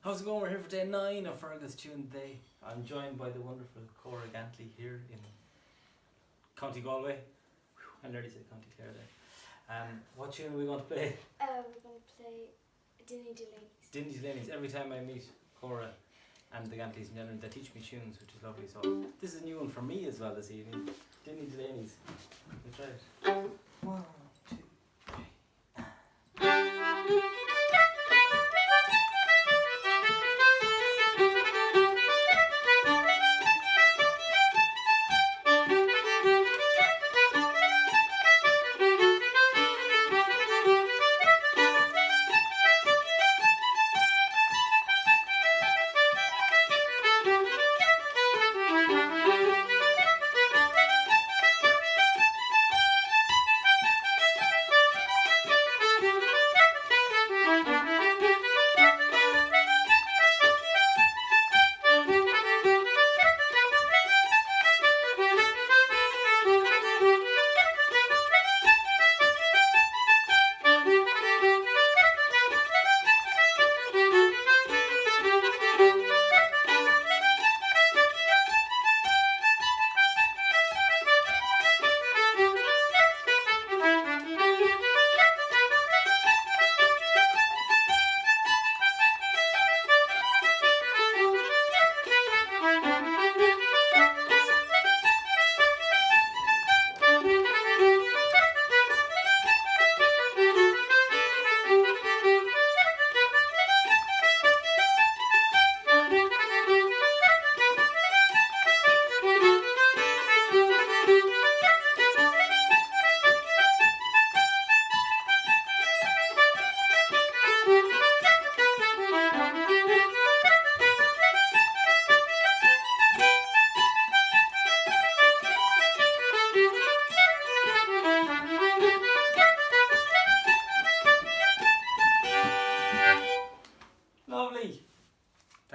How's it going? We're here for day 9 of Fergal's Tune Day. I'm joined by the wonderful Cora Gantley here in County Galway. I nearly said County Clare there. What tune are we going to play? We're going to play Dinny Delaney's. Dinny Delaney's. Every time I meet Cora and the Gantleys in general, they teach me tunes, which is lovely. So this is a new one for me as well this evening. Dinny Delaney's. Let's try it. 1,